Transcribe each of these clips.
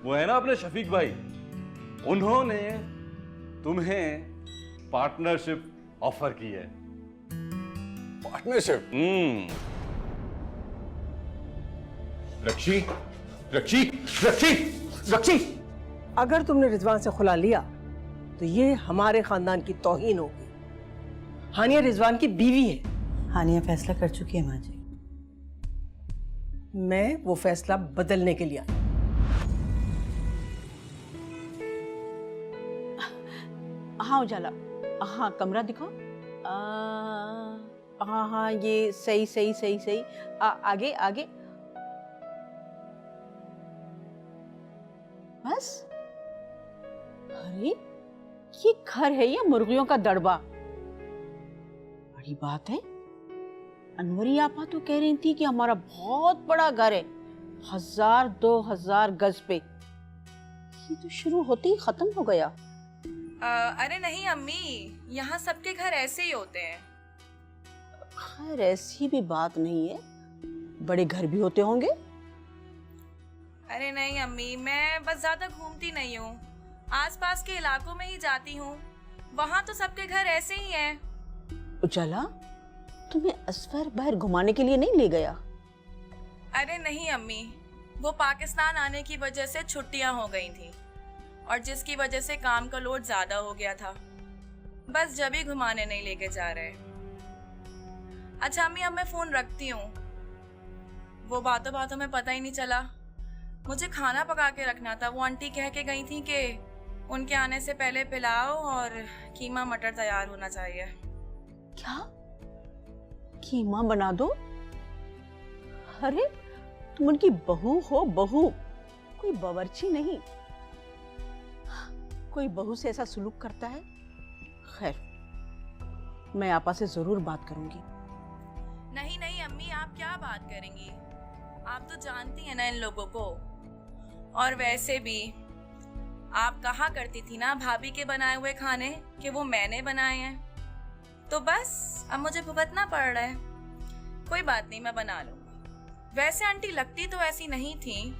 वो है ना अपने शफीक भाई, उन्होंने तुम्हें पार्टनरशिप ऑफर की है। पार्टनरशिप? रक्षी, रक्षी, रक्षी, रक्षी! अगर तुमने रिजवान से खुला लिया तो ये हमारे खानदान की तौहीन होगी। हानिया रिजवान की बीवी है। हानिया फैसला कर चुकी है माँ जी। मैं वो फैसला बदलने के लिए आई। हाँ उजाला, हाँ कमरा दिखाओ। हाँ हाँ ये सही सही सही सही। आगे आगे। बस। अरे ये घर है या मुर्गियों का दड़बा? बड़ी बात है। अनवरी आपा तो कह रही थी कि हमारा बहुत बड़ा घर है, 1000-2000 गज पे। ये तो शुरू होते ही खत्म हो गया। अरे नहीं अम्मी, यहाँ सबके घर ऐसे ही होते हैं। खैर ऐसी भी बात नहीं है, बड़े घर भी होते होंगे। अरे नहीं अम्मी, मैं बस ज्यादा घूमती नहीं हूँ, आसपास के इलाकों में ही जाती हूँ। वहाँ तो सबके घर ऐसे ही हैं। उजाला, तुम्हें असफर बाहर घुमाने के लिए नहीं ले गया? अरे नहीं अम्मी, वो पाकिस्तान आने की वजह से छुट्टियाँ हो गई थी और जिसकी वजह से काम का लोड ज्यादा हो गया था। बस जब ही घुमाने नहीं लेके जा रहे। अच्छा अम्मी, अब मैं फोन रखती हूँ। वो बातों बातों में पता ही नहीं चला, मुझे खाना पका के रखना था। वो आंटी कह के गई थी कि उनके आने से पहले पुलाव और कीमा मटर तैयार होना चाहिए। क्या? कीमा बना दो? अरे तुम उनकी बहू हो, बहू, कोई बावर्ची नहीं। कोई बहू से ऐसा सुलूक करता है? खैर, मैं आपा से जरूर बात करूंगी। नहीं नहीं अम्मी, आप क्या बात करेंगी? आप तो जानती हैं ना इन लोगों को। और वैसे भी आप कहा करती थी ना भाभी के बनाए हुए खाने कि वो मैंने बनाए हैं, तो बस अब मुझे भुगतना पड़ रहा है। कोई बात नहीं, मैं बना लूंगी। वैसे आंटी लगती तो ऐसी नहीं थी,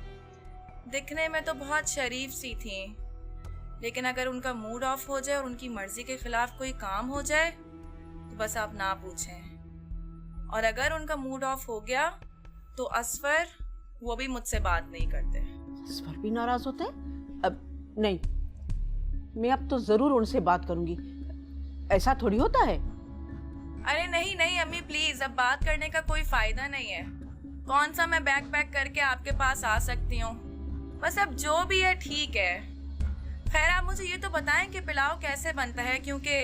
दिखने में तो बहुत शरीफ सी थी, लेकिन अगर उनका मूड ऑफ हो जाए और उनकी मर्जी के खिलाफ कोई काम हो जाए तो बस आप ना पूछें। और अगर उनका मूड ऑफ हो गया तो असफर, वो भी मुझसे बात नहीं करते। असफर भी नाराज होते हैं? अब नहीं, मैं अब तो जरूर उनसे बात करूंगी। ऐसा थोड़ी होता है। अरे नहीं नहीं अम्मी प्लीज, अब बात करने का कोई फायदा नहीं है। कौन सा मैं बैग पैक करके आपके पास आ सकती हूँ? बस अब जो भी है ठीक है। खैर आप मुझे ये तो बताएं कि पुलाव कैसे बनता है, क्योंकि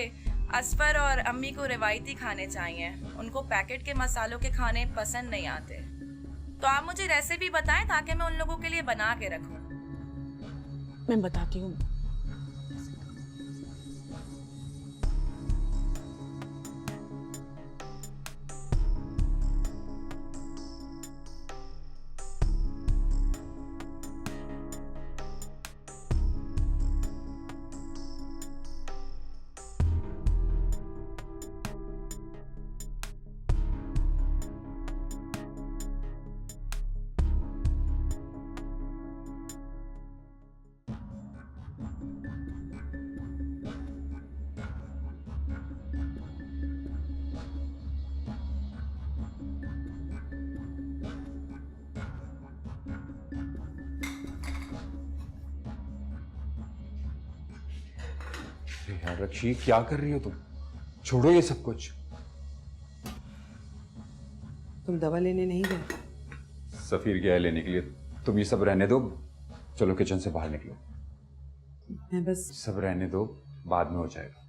असफर और अम्मी को रिवायती खाने चाहिए, उनको पैकेट के मसालों के खाने पसंद नहीं आते। तो आप मुझे रेसिपी बताएं ताकि मैं उन लोगों के लिए बना के रखूं। मैं बताती हूँ। यार रक्षी, क्या कर रही हो तुम? छोड़ो ये सब कुछ। तुम दवा लेने नहीं गए? सफीर गया है लेने के लिए, तुम ये सब रहने दो। चलो किचन से बाहर निकलो। मैं बस सब रहने दो, बाद में हो जाएगा।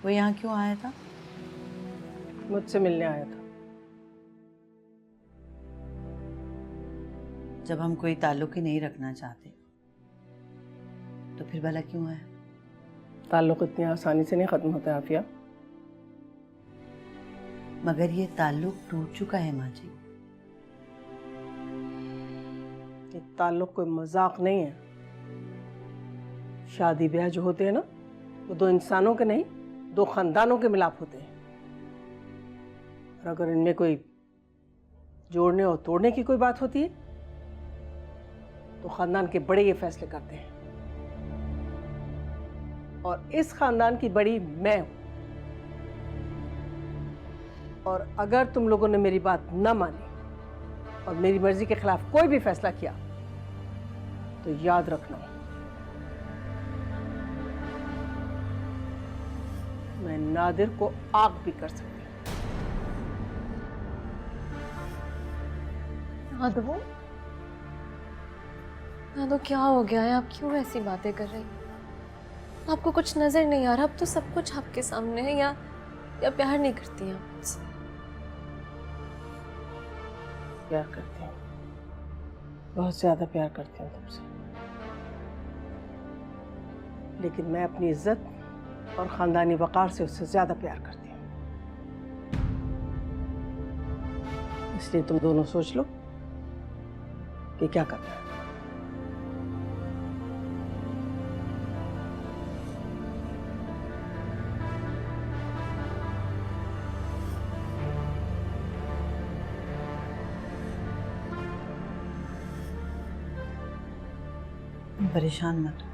वो यहाँ क्यों आया था? मुझसे मिलने आया था। जब हम कोई ताल्लुक ही नहीं रखना चाहते तो फिर भला क्यों आया? ताल्लुक इतनी आसानी से नहीं खत्म होता आफिया। मगर ये ताल्लुक टूट चुका है माँ जी। ये ताल्लुक कोई मजाक नहीं है। शादी ब्याह जो होते हैं ना, वो दो इंसानों के नहीं, दो खानदानों के मिलाप होते हैं। और अगर इनमें कोई जोड़ने और तोड़ने की कोई बात होती है तो खानदान के बड़े ये फैसले करते हैं, और इस खानदान की बड़ी मैं हूं। और अगर तुम लोगों ने मेरी बात न मानी और मेरी मर्जी के खिलाफ कोई भी फैसला किया तो याद रखना, मैं नादिर को आग भी कर सकती हूँ। यादव, यादव क्या हो गया है? आप क्यों ऐसी बातें कर रही हैं? आपको कुछ नजर नहीं आ रहा? अब तो सब कुछ आपके सामने है। या प्यार नहीं करती हैं आप मुझसे? प्यार करती हूँ, बहुत ज्यादा प्यार करती हूँ तुमसे, लेकिन मैं अपनी इज्जत और खानदानी वकार से उससे ज्यादा प्यार करती हूँ। इसलिए तुम दोनों सोच लो कि क्या करना है। परेशान मत हो,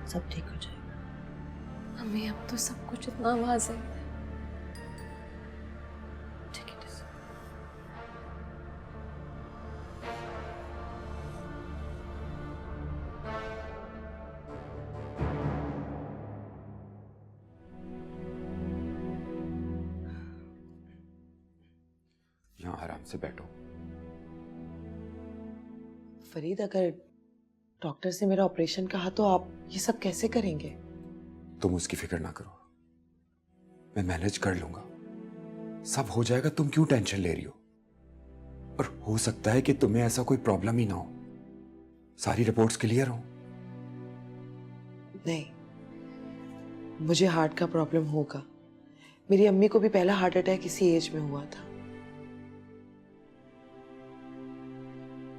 सब ठीक हो जाएगा। हमें अब तो सब कुछ इतना वाज़ेह है। ठीक है। यहाँ आराम से बैठो। फरीद, अगर डॉक्टर से मेरा ऑपरेशन कहा तो आप ये सब कैसे करेंगे? तुम उसकी फिक्र ना करो, मैं मैनेज कर लूंगा, सब हो जाएगा। तुम क्यों टेंशन ले रही हो? और हो सकता है कि तुम्हें ऐसा कोई प्रॉब्लम ही ना हो। सारी रिपोर्ट्स क्लियर हो? नहीं, मुझे हार्ट का प्रॉब्लम होगा। मेरी अम्मी को भी पहला हार्ट अटैक इसी एज में हुआ था।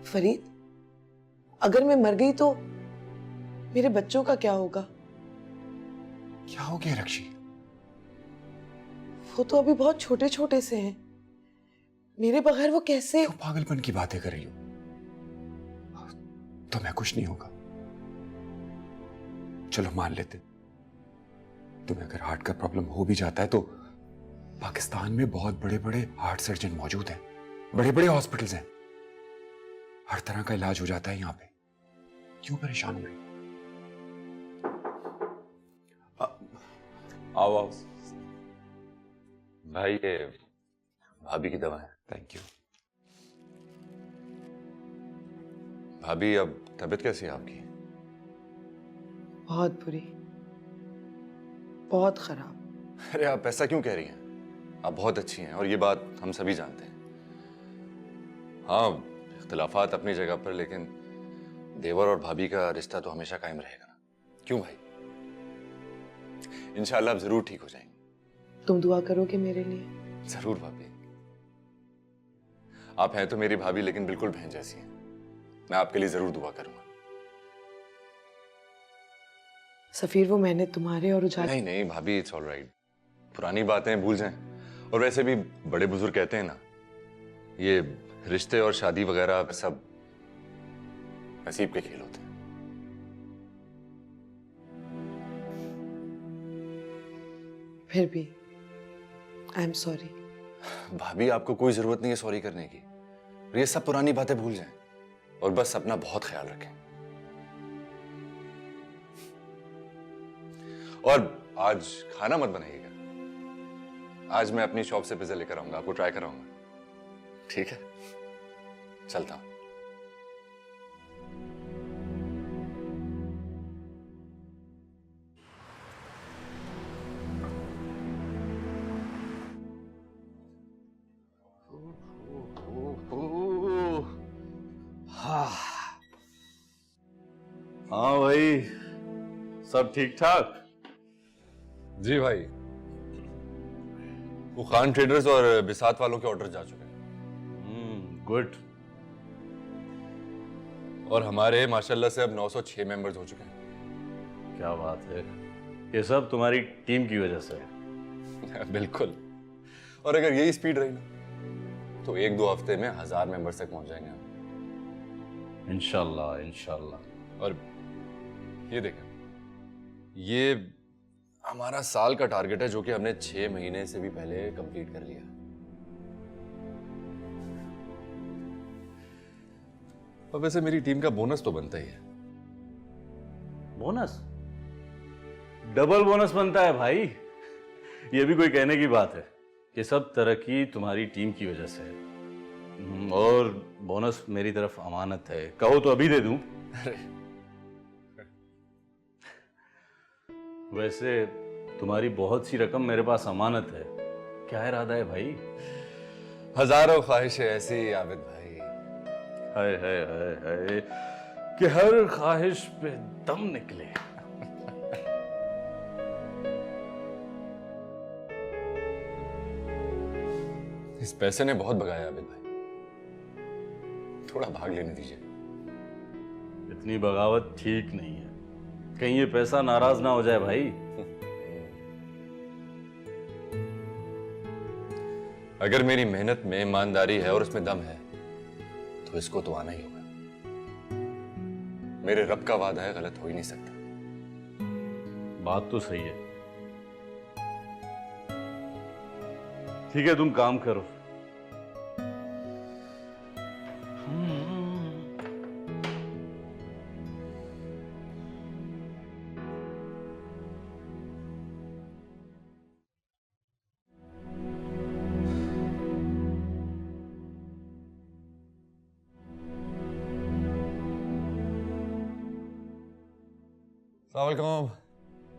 फरीद, अगर मैं मर गई तो मेरे बच्चों का क्या होगा? क्या हो गया रक्षी? वो तो अभी बहुत छोटे छोटे से हैं। मेरे बगैर वो कैसे? क्यों पागलपन की बातें कर रही हो? तुम्हें कुछ नहीं होगा। चलो मान लेते, तुम्हें अगर हार्ट का प्रॉब्लम हो भी जाता है तो पाकिस्तान में बहुत बड़े बड़े हार्ट सर्जन मौजूद हैं, बड़े बड़े हॉस्पिटल्स हैं, हर तरह का इलाज हो जाता है यहाँ पे। क्यों परेशान हो रही? आओ आओ भाई, ये भाभी की दवा है। Thank you. भाभी, अब तबीयत कैसी है आपकी? बहुत बुरी, बहुत खराब। अरे आप ऐसा क्यों कह रही हैं? आप बहुत अच्छी हैं और ये बात हम सभी जानते हैं। हाँ, इख्तिलाफात अपनी जगह पर, लेकिन देवर और भाभी का रिश्ता तो हमेशा कायम रहेगा ना। क्यों भाई? इंशाल्लाह आप जरूर ठीक हो जाएंगे। तुम दुआ करोगे मेरे लिए? जरूर भाभी। आप हैं तो मेरी भाभी, लेकिन बिल्कुल बहन जैसी हैं। मैं आपके लिए जरूर दुआ करूंगा। सफीर, वो मैंने तुम्हारे और उजाला... नहीं नहीं भाभी, इट्स ऑलराइट। पुरानी बातें भूल जाएं। और वैसे भी बड़े बुजुर्ग कहते हैं ना, ये रिश्ते और शादी वगैरह सब नसीब के खेल होते हैं। फिर भी आई एम सॉरी। भाभी, आपको कोई जरूरत नहीं है सॉरी करने की। ये सब पुरानी बातें भूल जाएं और बस अपना बहुत ख्याल रखें। और आज खाना मत बनाइएगा। आज मैं अपनी शॉप से पिज्जा लेकर आऊंगा, आपको ट्राई कराऊंगा। ठीक है, चलता हूं। हाँ भाई, सब ठीक ठाक? जी भाई, वो खान ट्रेडर्स और बिसात वालों के ऑर्डर जा चुके हैं। गुड। और हमारे माशाल्लाह से अब 906 मेंबर्स हो चुके हैं। क्या बात है, ये सब तुम्हारी टीम की वजह से है। बिल्कुल। और अगर यही स्पीड रही ना तो 1-2 हफ्ते में 1000 मेंबर्स तक पहुंच जाएंगे हम। इंशाल्लाह इंशाल्लाह। और ये देखें, ये हमारा साल का टारगेट है जो कि हमने 6 महीने से भी पहले कंप्लीट कर लिया। और वैसे मेरी टीम का बोनस तो बनता ही है। बोनस? डबल बोनस बनता है भाई। ये भी कोई कहने की बात है? ये सब तरक्की तुम्हारी टीम की वजह से है। और बोनस मेरी तरफ अमानत है, कहो तो अभी दे दूं। वैसे तुम्हारी बहुत सी रकम मेरे पास अमानत है, क्या इरादा है भाई? हजारों ख्वाहिशें ऐसी आबिद भाई। हाय हाय हाय हाय, कि हर ख्वाहिश पे दम निकले। इस पैसे ने बहुत भगाया आबिद भाई, थोड़ा भाग लेने दीजिए। इतनी बगावत ठीक नहीं है, कहीं ये पैसा नाराज ना हो जाए भाई। अगर मेरी मेहनत में ईमानदारी है और उसमें दम है तो इसको तो आना ही होगा। मेरे रब का वादा है, गलत हो ही नहीं सकता। बात तो सही है। ठीक है, तुम काम करो।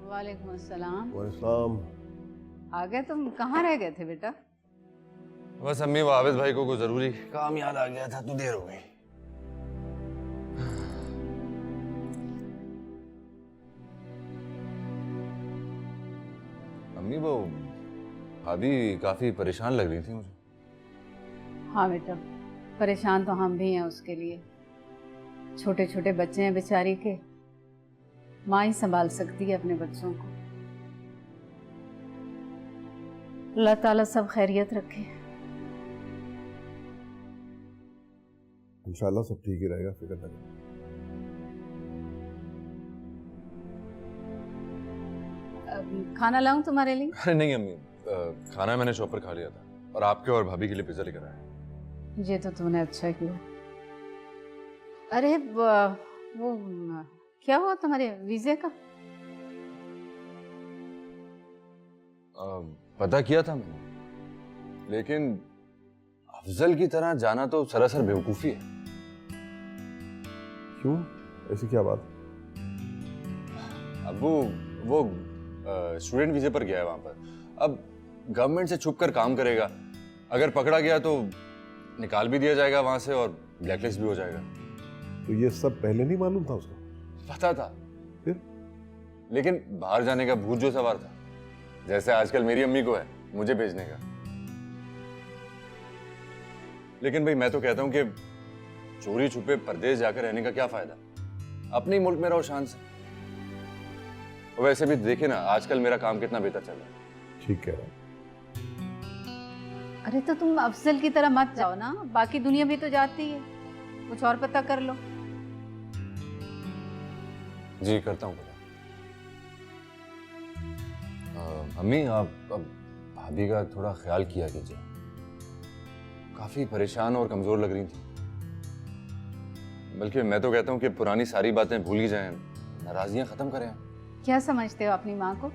वालेकुम अस्सलाम। वालेकुम। आ गए तुम? कहाँ रह गए थे बेटा? बस अम्मी, वो आबिद भाई को कोई जरूरी काम याद आ गया था तो देर हो गई। अम्मी, वो भाभी काफी परेशान लग रही थी मुझे। हाँ बेटा, परेशान तो हम भी हैं उसके लिए। छोटे छोटे बच्चे हैं बेचारी के, माँ ही संभाल सकती है अपने बच्चों को। अल्लाह ताला सब खैरियत रखे। इंशाल्लाह सब ठीक ही रहेगा, फिक्र न करो। खाना लाऊं तुम्हारे लिए? अरे नहीं अम्मी, खाना मैंने शॉप पर खा लिया था और आपके और भाभी के लिए पिज्जा लेकर आया। ये तो तुमने अच्छा किया। अरे वो क्या हुआ तुम्हारे वीजे का? पता किया था मैंने, लेकिन अफजल की तरह जाना तो सरासर बेवकूफी है। क्यों, ऐसी क्या बात? अब वो स्टूडेंट वीजे पर गया है वहां पर। अब गवर्नमेंट से छुपकर काम करेगा, अगर पकड़ा गया तो निकाल भी दिया जाएगा वहां से और ब्लैकलिस्ट भी हो जाएगा। तो ये सब पहले नहीं मालूम था उसको? पता था, फिर? लेकिन बाहर जाने का भूत जो सवार था, जैसे आजकल मेरी अम्मी को है मुझे भेजने का। लेकिन भाई मैं तो कहता हूं कि चोरी छुपे परदेश जाकर रहने का क्या फायदा, अपने ही मुल्क में रहो शान से। और वैसे भी देखे ना आजकल मेरा काम कितना बेहतर चल रहा है। ठीक कह रहा हूं। अरे तो तुम अफजल की तरह मत जाओ ना, बाकी दुनिया भी तो जाती है, कुछ और पता कर लो। जी करता हूँ पता। अम्मी, आप अब भाभी का थोड़ा ख्याल किया कीजिए, काफी परेशान और कमजोर लग रही थी। बल्कि मैं तो कहता हूँ कि पुरानी सारी बातें भूल ही जाएं, नाराजियां खत्म करें। क्या समझते हो अपनी माँ को?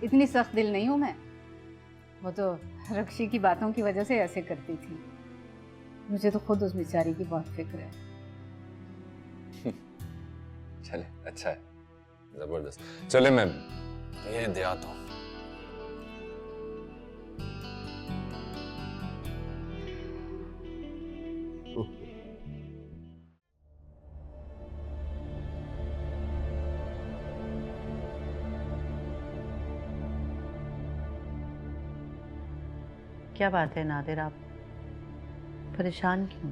इतनी सख्त दिल नहीं हूं मैं। वो तो रक्षी की बातों की वजह से ऐसे करती थी। मुझे तो खुद उस बेचारी की बहुत फिक्र है। चले, अच्छा है, जबरदस्त। चले मैं ये दे आता हूँ। क्या बात है नादिर, आप परेशान क्यों?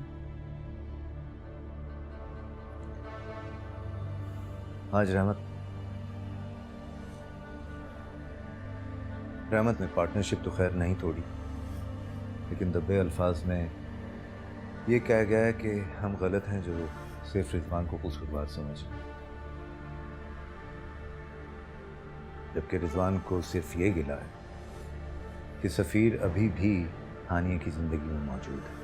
आज रहमत ने पार्टनरशिप तो खैर नहीं तोड़ी, लेकिन दबे अल्फाज में ये कह गया है कि हम गलत हैं जो सिर्फ रिजवान को कसूरवार समझें, जबकि रिजवान को सिर्फ ये गिला है कि सफ़ीर अभी भी हानिया की ज़िंदगी में मौजूद है।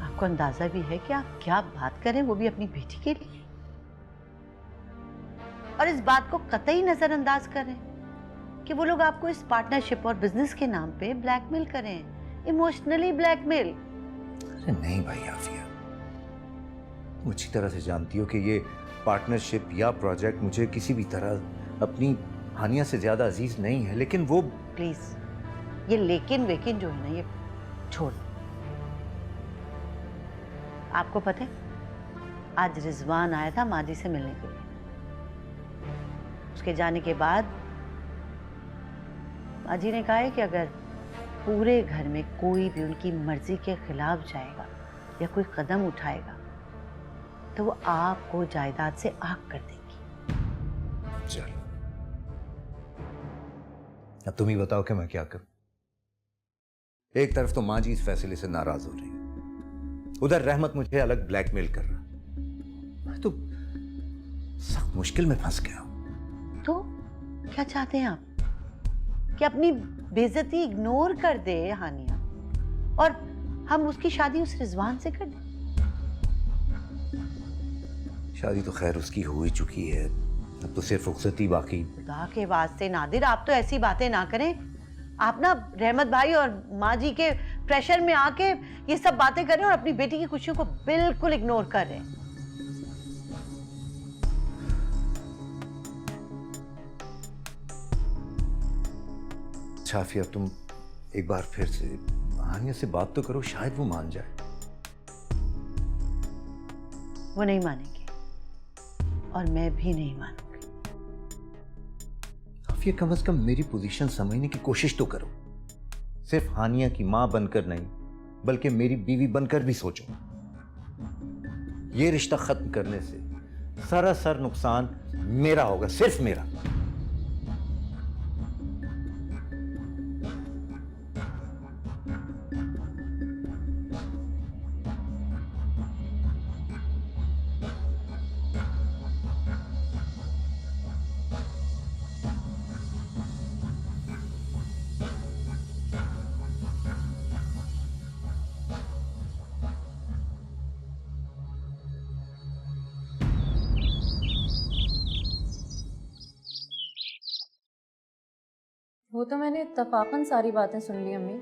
आपको अंदाजा भी है कि आप क्या बात करें, वो भी अपनी बेटी के लिए, और इस बात को कतई नजरअंदाज करें कि वो लोग आपको इस पार्टनरशिप और बिजनेस के नाम पे ब्लैकमेल करें, इमोशनली ब्लैकमेल। अरे नहीं भाई आफिया, तुम अच्छी तरह से जानती हो कि ये पार्टनरशिप या प्रोजेक्ट मुझे किसी भी तरह अपनी हानिया से ज्यादा अजीज नहीं है, लेकिन वो प्लीज ये लेकिन वेकिन जो है ना, ये छोड़। आपको पता है आज रिजवान आया था माजी से मिलने के लिए। उसके जाने के बाद माजी ने कहा है कि अगर पूरे घर में कोई भी उनकी मर्जी के खिलाफ जाएगा या कोई कदम उठाएगा तो वो आपको जायदाद से आग कर देंगी। चलो अब तुम ही बताओ कि मैं क्या करूं। एक तरफ तो माँ जी इस फैसले से नाराज हो रही है, उधर रहमत मुझे अलग ब्लैकमेल कर रहा है। मैं तो सख्त मुश्किल में फंस गया हूं। तो क्या चाहते हैं आप कि अपनी बेइज्जती इग्नोर कर दे हानिया और हम उसकी शादी उस रिजवान से कर दें? शादी तो खैर उसकी हो ही चुकी है, अब तो सिर्फ रुखसती बाकी। खुदा के वास्ते नादिर, आप तो ऐसी बातें ना करें। आप ना रहमत भाई और माँ जी के प्रेशर में आके ये सब बातें कर रहे हैं और अपनी बेटी की खुशियों को बिल्कुल इग्नोर कर रहे हैं। छाफिया तुम एक बार फिर से हानिया से बात तो करो, शायद वो मान जाए। वो नहीं मानेंगे और मैं भी नहीं मानूंगी। आफिया कम से कम मेरी पोजीशन समझने की कोशिश तो करो। सिर्फ हानिया की मां बनकर नहीं बल्कि मेरी बीवी बनकर भी सोचो। ये रिश्ता खत्म करने से सरासर नुकसान मेरा होगा, सिर्फ मेरा। वो तो मैंने इत्तफाकन सारी बातें सुन ली अम्मी,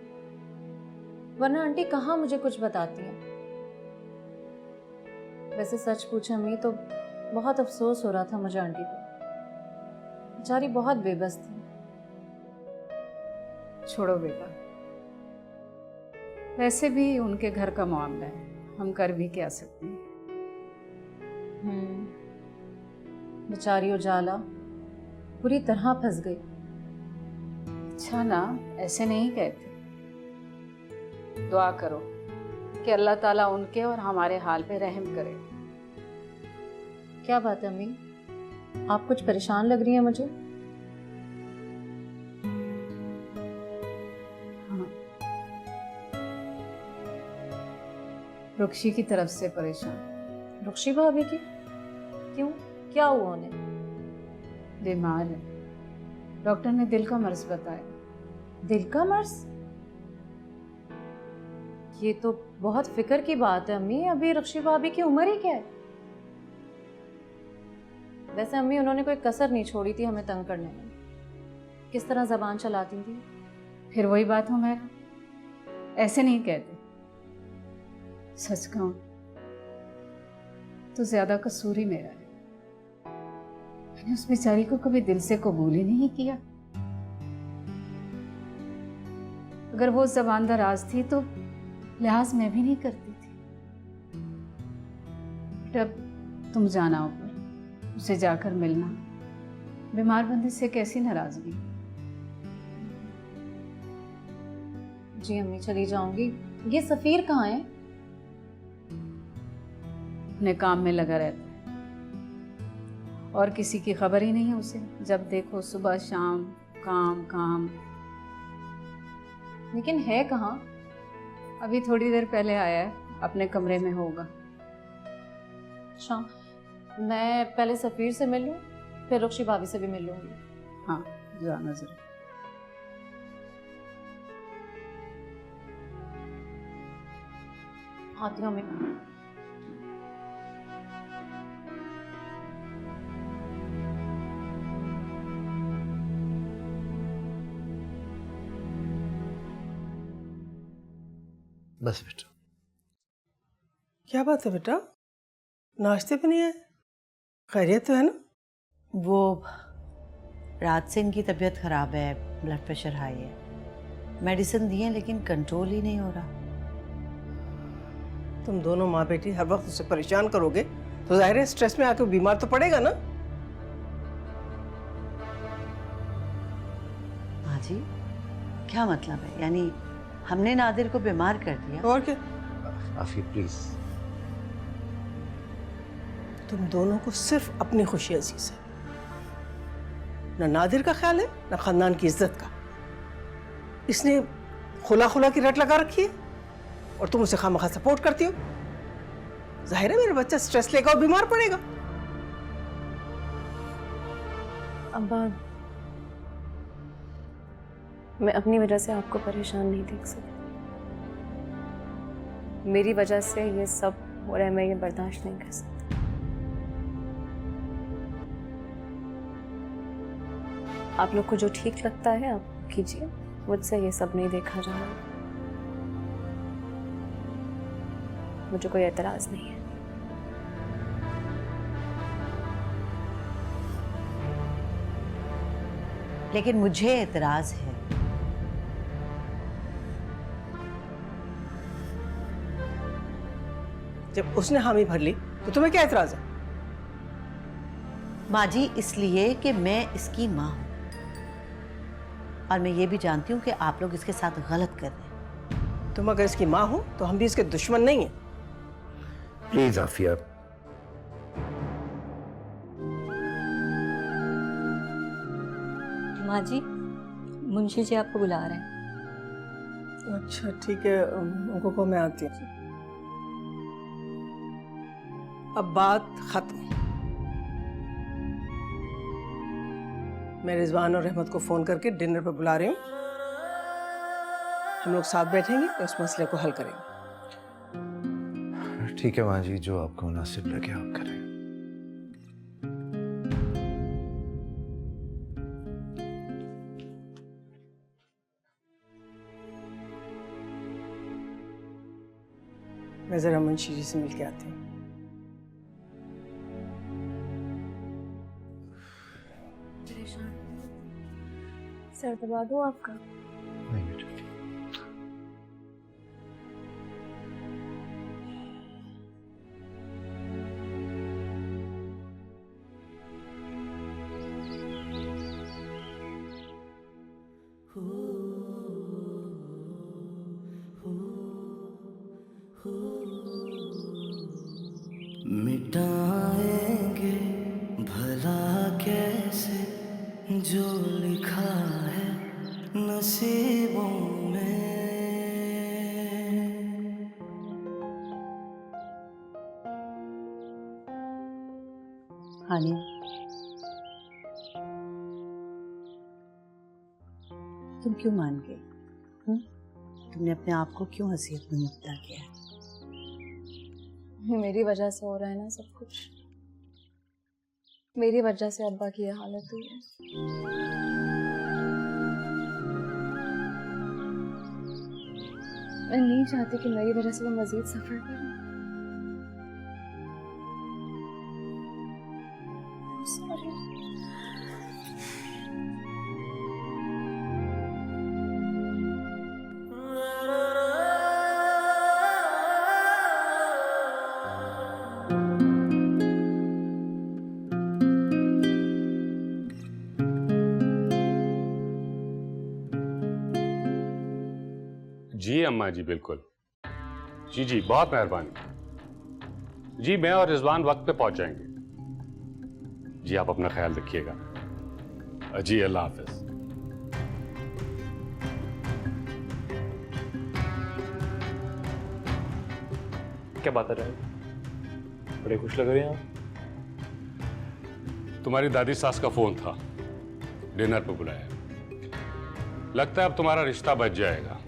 वरना आंटी कहाँ मुझे कुछ बताती हैं। वैसे सच पूछे अम्मी तो बहुत अफसोस हो रहा था मुझे आंटी को, बेचारी बहुत बेबस थी। छोड़ो बेटा, वैसे भी उनके घर का मामला है, हम कर भी क्या सकते हैं। बेचारी उजाला पूरी तरह फंस गई। अच्छा ना, ऐसे नहीं कहते। दुआ करो कि अल्लाह ताला उनके और हमारे हाल पे रहम करे। क्या बात है अम्मी, आप कुछ परेशान लग रही हैं मुझे। हाँ, रुक्शी की तरफ से परेशान। रुक्शी भाभी की? क्यों, क्या हुआ उन्हें? बीमार है, डॉक्टर ने दिल का मर्ज बताया। दिल का मर्ज? ये तो बहुत फिक्र की बात है अम्मी। अभी रुक्शी भाभी की उम्र ही क्या है? वैसे अम्मी उन्होंने कोई कसर नहीं छोड़ी थी हमें तंग करने में। किस तरह जबान चलाती थी। फिर वही बात हो मेरा, ऐसे नहीं कहते। सच कहूं तो ज्यादा कसूर ही मेरा है। मैंने उस बेचारी को कभी दिल से कबूल ही नहीं किया। अगर वो ज़बान दराज थी तो लिहाज मैं भी नहीं करती थी। जब तुम जाना ऊपर, उसे जाकर मिलना, बीमार बंदे से कैसी नाराजगी। जी अम्मी चली जाऊंगी। ये सफीर कहाँ है? अपने काम में लगा रहता है, और किसी की खबर ही नहीं है उसे। जब देखो सुबह शाम काम काम। लेकिन है कहाँ? अभी थोड़ी देर पहले आया है, अपने कमरे में होगा। अच्छा, मैं पहले सफ़ीर से मिल लूँ, फिर रुक्शी भाभी से भी मिल लूँगी। हाँ, जाना जरूर। आती हूँ मैं। बस बेटा। क्या बात है बेटा, नाश्ते पे नहीं आए? खैरियत तो है ना? वो रात से इनकी तबीयत खराब है, ब्लड प्रेशर हाई है। मेडिसिन दी है लेकिन कंट्रोल ही नहीं हो रहा। तुम दोनों माँ बेटी हर वक्त उसे परेशान करोगे तो जाहिर है स्ट्रेस में आके वो बीमार तो पड़ेगा ना। माँ जी, क्या मतलब है? यानी हमने नादिर को बीमार कर दिया? और क्या, आफिया प्लीज। तुम दोनों को सिर्फ अपनी खुशी अजीज है, ना नादिर का ख्याल है ना खानदान की इज्जत का। इसने खुला खुला की रट लगा रखी है और तुम उसे खामखा सपोर्ट करती हो। जाहिर है मेरा बच्चा स्ट्रेस लेगा और बीमार पड़ेगा। अब्बा, मैं अपनी वजह से आपको परेशान नहीं देख सकती। मेरी वजह से ये सब हो रहा है, मैं ये बर्दाश्त नहीं कर सकती। आप लोग को जो ठीक लगता है आप कीजिए, मुझसे ये सब नहीं देखा जा रहा। मुझे कोई एतराज नहीं है। लेकिन मुझे एतराज है। जब उसने हामी भर ली तो तुम्हें क्या एतराज है? माँ जी, इसलिए कि मैं इसकी माँ हूं और मैं ये भी जानती हूँ कि आप लोग इसके साथ गलत कर रहे हैं। तुम अगर इसकी माँ हो तो हम भी इसके दुश्मन नहीं हैं। प्लीज आफिया। माँ जी, मुंशी जी आपको बुला रहे हैं। अच्छा ठीक है, उनको को मैं आती हूँ। अब बात खत्म। मैं रिजवान और रहमत को फोन करके डिनर पर बुला रही हूँ। हम लोग साथ बैठेंगे और इस मसले को हल करेंगे। ठीक है माँ जी, जो आपको मुनासिब लगे आप करें। मैं जरा मुंशी जी से मिल के आती हूँ। सर दबा दूँ आपका? नहीं बेटा। मिटाएंगे भला कैसे जो लिखा है नसीबों में। हानिया, तुम क्यों मान गई? तुमने अपने आप को क्यों हसीयत में मुब्तला किया? मेरी वजह से हो रहा है ना सब कुछ। मेरी वजह से अब्बा की ये हालत हुई है। मैं नहीं चाहती कि मेरी वजह से वो मजीद सफर करें। सॉरी। जी अम्मा जी, बिल्कुल। जी जी, बहुत मेहरबानी जी। मैं और रिजवान वक्त पे पहुंच जाएंगे। जी आप अपना ख्याल रखिएगा। जी अल्लाह हाफिज। क्या बात है राय, बड़े खुश लग रहे हैं आप। तुम्हारी दादी सास का फोन था, डिनर पे बुलाया। लगता है अब तुम्हारा रिश्ता बच जाएगा।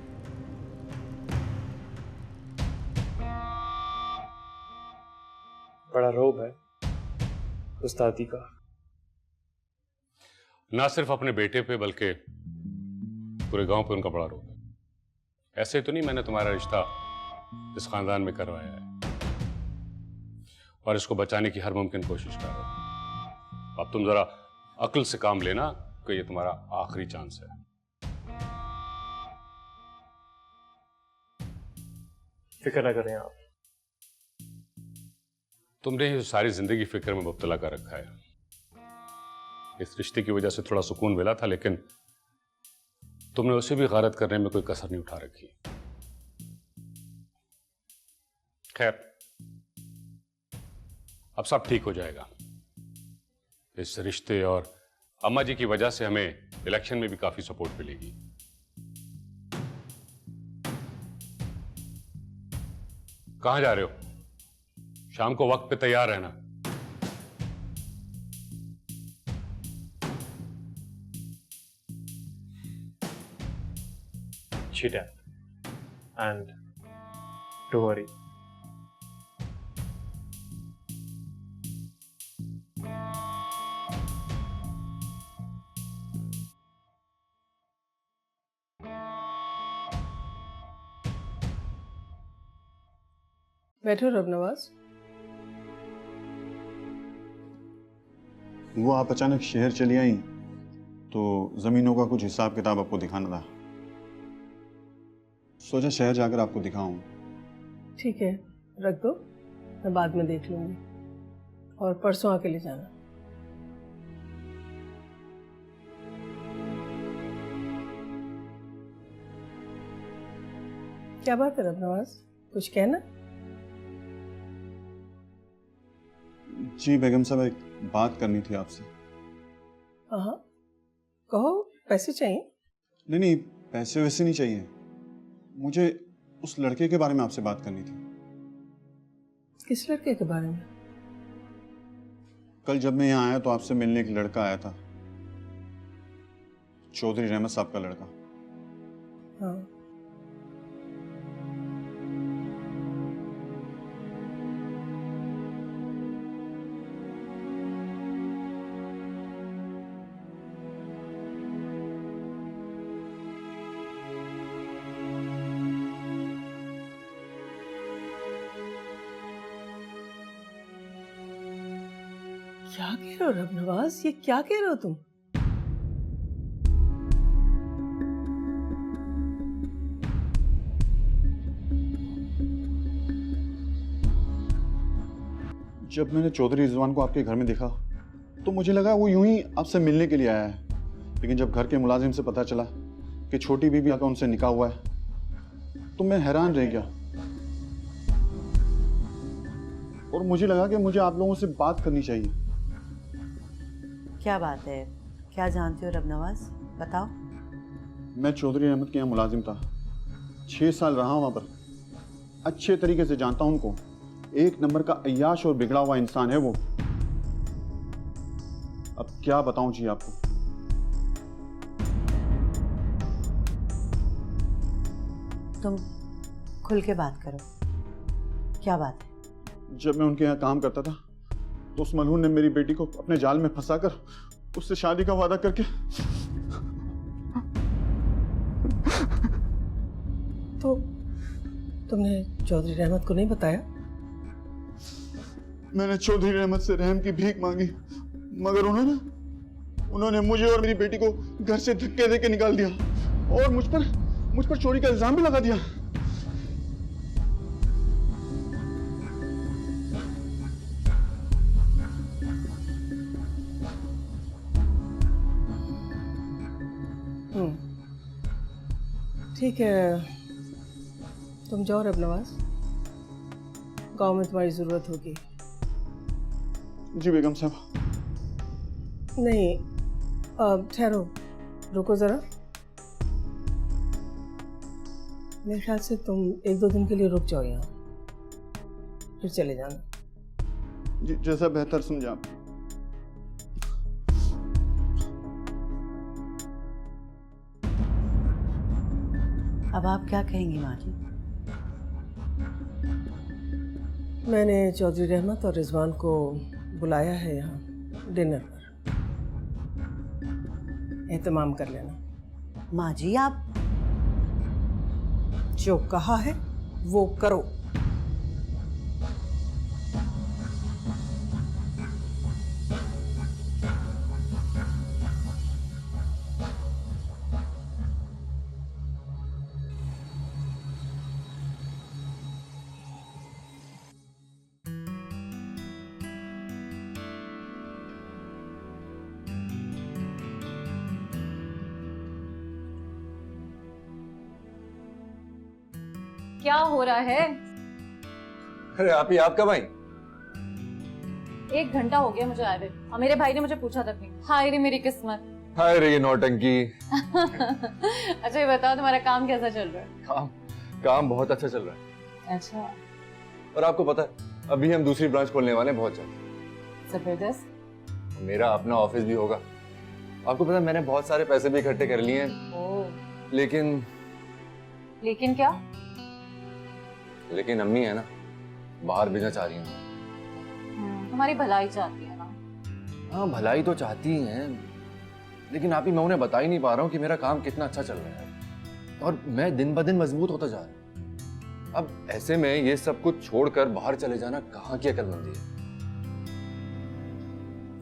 बड़ा रोब है उस दादी का। ना सिर्फ अपने बेटे पे बल्कि पूरे गांव पे उनका बड़ा रोब है। ऐसे तो नहीं मैंने तुम्हारा रिश्ता इस खानदान में करवाया है और इसको बचाने की हर मुमकिन कोशिश कर रहा हूं। अब तुम जरा अक्ल से काम लेना कि ये तुम्हारा आखिरी चांस है। फिक्र ना करें आप। तुमने ये सारी जिंदगी फिक्र में मुब्तला कर रखा है। इस रिश्ते की वजह से थोड़ा सुकून मिला था, लेकिन तुमने उसे भी गारत करने में कोई कसर नहीं उठा रखी। खैर, अब सब ठीक हो जाएगा। इस रिश्ते और अम्मा जी की वजह से हमें इलेक्शन में भी काफी सपोर्ट मिलेगी। कहां जा रहे हो? शाम को वक्त पे तैयार रहना। जी डैड, एंड डोंट वरी। बैठो रबनवाज। वो आप अचानक शहर चली आई तो जमीनों का कुछ हिसाब किताब आपको दिखाना था। सोचा शहर जाकर आपको दिखाऊं। ठीक है, रख दो, मैं बाद में देख लूंगी। और परसों आके ले जाना। क्या बात है रबनवाज, कुछ कहना? जी बेगम साहब, एक बात करनी थी आपसे। हाँ कहो, पैसे चाहिए? नहीं, पैसे वैसे नहीं चाहिए। मुझे उस लड़के के बारे में आपसे बात करनी थी। किस लड़के के बारे में? कल जब मैं यहाँ आया तो आपसे मिलने एक लड़का आया था, चौधरी रहमत साहब का लड़का। हाँ। क्या कह रहे हो रबनवाज, ये क्या कह रहे हो तुम? जब मैंने चौधरी रिजवान को आपके घर में देखा तो मुझे लगा वो यूं ही आपसे मिलने के लिए आया है, लेकिन जब घर के मुलाजिम से पता चला कि छोटी बीबी का उनसे निकाह हुआ है तो मैं हैरान रह गया और मुझे लगा कि मुझे आप लोगों से बात करनी चाहिए। क्या बात है, क्या जानते हो रबनवाज, बताओ। मैं चौधरी अहमद के यहाँ मुलाजिम था, 6 साल रहा वहाँ पर। अच्छे तरीके से जानता हूँ उनको। एक नंबर का अय्याश और बिगड़ा हुआ इंसान है वो। अब क्या बताऊं जी आपको। तुम खुल के बात करो, क्या बात है? जब मैं उनके यहाँ काम करता था तो उस मलहून ने मेरी बेटी को अपने जाल में फंसाकर उससे शादी का वादा करके तो तुमने चौधरी रहमत को नहीं बताया? मैंने चौधरी रहमत से रहम की भीख मांगी, मगर उन्होंने मुझे और मेरी बेटी को घर से धक्के देके निकाल दिया और मुझ पर चोरी का इल्जाम भी लगा दिया। ठीक है, तुम जाओ रबनवाज, गांव में तुम्हारी जरूरत होगी। जी बेगम साहब। नहीं, ठहरो, रुको ज़रा। मेरे ख्याल से तुम 1-2 दिन के लिए रुक जाओ यहाँ, फिर चले जाना। जैसा बेहतर समझा आप। अब आप क्या कहेंगी माँ जी? मैंने चौधरी रहमत और रिजवान को बुलाया है यहाँ डिनर पर, एहतमाम कर लेना। माँ जी आप जो कहा है वो करो। क्या हो रहा है? अरे आप ही, आप कब आई? 1 घंटा हो गया मुझे आए हुए, और मेरे भाई ने मुझे पूछा तक नहीं। हाय रे मेरी किस्मत। हाय रे ये नौटंकी। अच्छा ये बताओ तुम्हारा काम कैसा चल रहा है? काम बहुत अच्छा चल रहा है। अच्छा, और आपको पता है अभी हम दूसरी ब्रांच खोलने वाले हैं बहुत जल्द। जबरदस्त। मेरा अपना ऑफिस भी होगा। आपको पता है मैंने बहुत सारे पैसे भी इकट्ठे कर लिए हैं। ओह। लेकिन क्या? लेकिन अम्मी है ना, बाहर भेजना चाह रही हैं। तुम्हारी भलाई चाहती है ना? हाँ भलाई तो चाहती ही हैं, लेकिन आप ही मैं उन्हें बता ही नहीं पा रहा हूँ कि मेरा काम कितना अच्छा चल रहा है और मैं दिन ब दिन मजबूत होता जा रहा हूँ। अब ऐसे में ये सब कुछ छोड़कर बाहर चले जाना कहाँ की अकलमंदी है।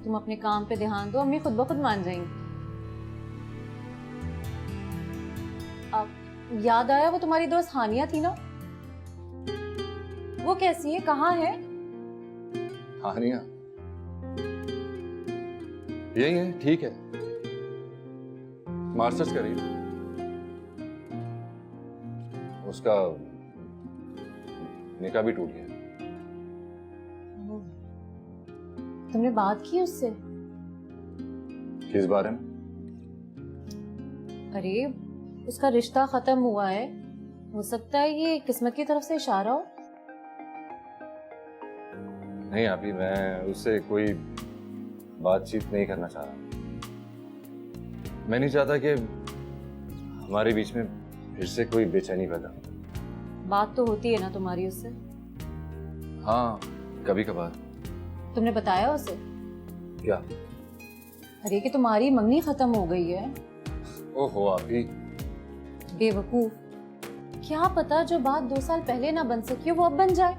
तुम अपने काम पे ध्यान दो, अम्मी खुद ब खुद मान जाएंगी। अब याद आया, वो तुम्हारी दोस्त हानिया थी ना, वो कैसी है, कहाँ है? हानिया यही है, ठीक है, मास्टर्स कर रही है। उसका निकाह भी टूट गया। तुमने बात की उससे? किस बारे में? अरे उसका रिश्ता खत्म हुआ है, हो सकता है ये किस्मत की तरफ से इशारा हो। नहीं अभी मैं उससे कोई बातचीत नहीं करना चाह रहा। मैं नहीं चाहता कि हमारे बीच में फिर से कोई बेचैनी पैदा हो। बात तो होती है ना तुम्हारी उससे? हाँ कभी कभार। तुमने बताया उसे? क्या? अरे कि तुम्हारी मंगनी खत्म हो गई है। ओहो आप ही बेवकूफ, क्या पता जो बात 2 साल पहले ना बन सकी वो अब बन जाए।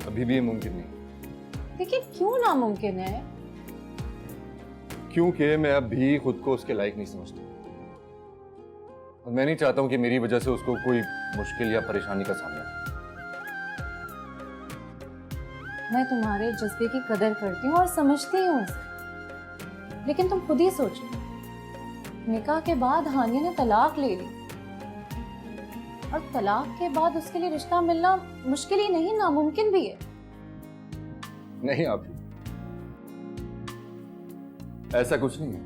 अभी भी ये मुमकिन नहीं। लेकिन क्यों नामुमकिन है? क्योंकि मैं अब भी खुद को उसके लायक नहीं समझता और मैं नहीं चाहता हूं कि मेरी वजह से उसको कोई मुश्किल या परेशानी का सामना हो। मैं तुम्हारे जज्बे की कदर करती हूँ और समझती हूँ उसे, लेकिन तुम खुद ही सोचो, निकाह के बाद हानिया ने तलाक ले ली और तलाक के बाद उसके लिए रिश्ता मिलना मुश्किल ही नहीं नामुमकिन भी है। नहीं आप ऐसा कुछ नहीं है।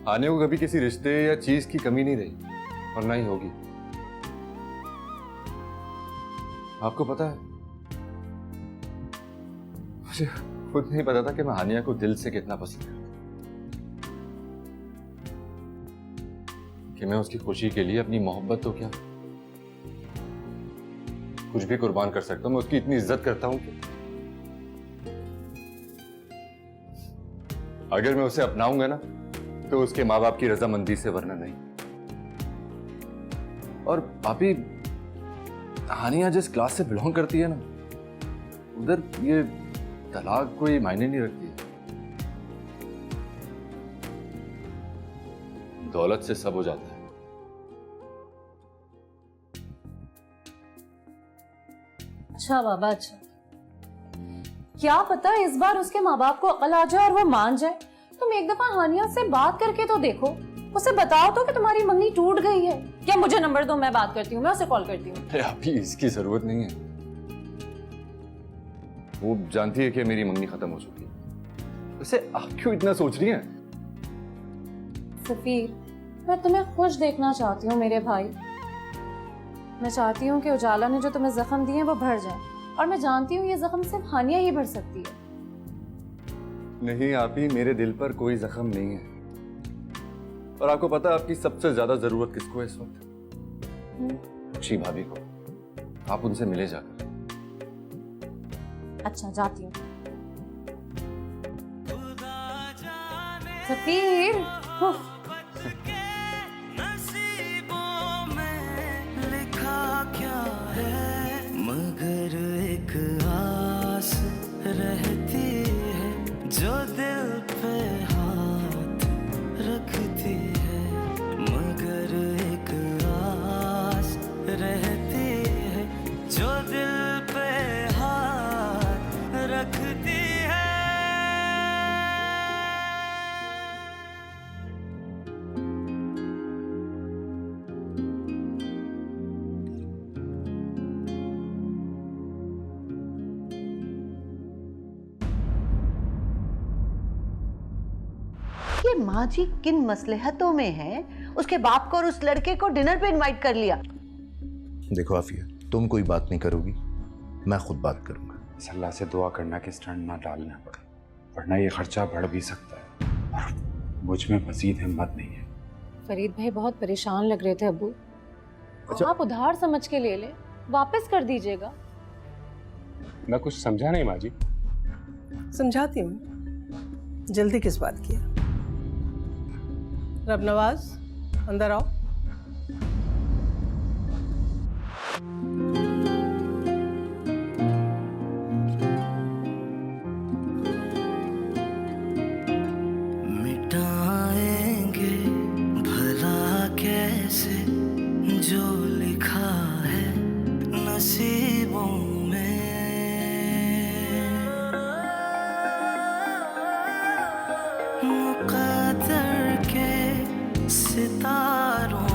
हानिया को कभी किसी रिश्ते या चीज की कमी नहीं रही और ना ही होगी। आपको पता है मुझे खुद नहीं पता था कि मैं हानिया को दिल से कितना पसंद करता, कि मैं उसकी खुशी के लिए अपनी मोहब्बत तो क्या कुछ भी कुर्बान कर सकता हूं। मैं उसकी इतनी इज्जत करता हूं कि अगर मैं उसे अपनाऊंगा ना तो उसके माँ बाप की रजामंदी से, वरना नहीं। और भाभी हानिया जिस क्लास से बिलोंग करती है ना, उधर ये तलाक कोई मायने नहीं रखती है। दौलत से सब हो जाता है। अच्छा बाबा, अच्छा, क्या पता इस बार उसके माँ बाप को अकल आ जाए और वो मान जाए। तुम एक दफा हानिया से बात करके तो देखो, उसे बताओ तो कि तुम्हारी मंगनी टूट गई है। क्या मुझे नंबर दो, मैं बात करती हूँ, मैं उसे कॉल करती हूँ। अभी इसकी जरूरत नहीं है। वो जानती है कि मेरी मंगनी खत्म हो चुकी है। वैसे आप क्यों इतना सोच रही हैं? सफीर, मैं तुम्हें खुश देखना चाहती हूँ मेरे भाई। मैं चाहती हूँ कि उजाला ने जो तुम्हें जख्म दिए हैं वो भर जाए, और मैं जानती हूँ ये जख्म सिर्फ हानिया ही भर सकती है। नहीं आप ही, मेरे दिल पर कोई जख्म नहीं है। और आपको पता है आपकी सबसे ज्यादा जरूरत किसको है इस वक्त? रुचि भाभी को। आप उनसे मिले जाकर। अच्छा, जाती हूँ। सफीर, लिखा क्या है मगर एक आस रहती है जो दिल पे हाथ रखती है, मगर एक आस रहती है जो दिल पे हाथ रखती है। ये माँ जी किन मसलहतों में है, उसके बाप को और उस लड़के को डिनर पे इनवाइट कर लिया। देखो आफिया, तुम कोई बात नहीं करोगी, मैं खुद बात करूंगा। अल्लाह से दुआ करना कि स्टंट ना डालना पड़े, वरना ये खर्चा बढ़ भी सकता है और मुझ में मजीद हिम्मत नहीं है। फरीद भाई बहुत परेशान लग रहे थे अब्बू। अच्छा। आप उधार समझ के ले ले, वापस कर दीजिएगा। मैं कुछ समझा नहीं माँ जी। समझाती हूँ, जल्दी किस बात की है? रब नवाज, अंदर आओ। मिटाएंगे भला कैसे जो लिखा है नसीबों में, मुक़द्दर के सितारों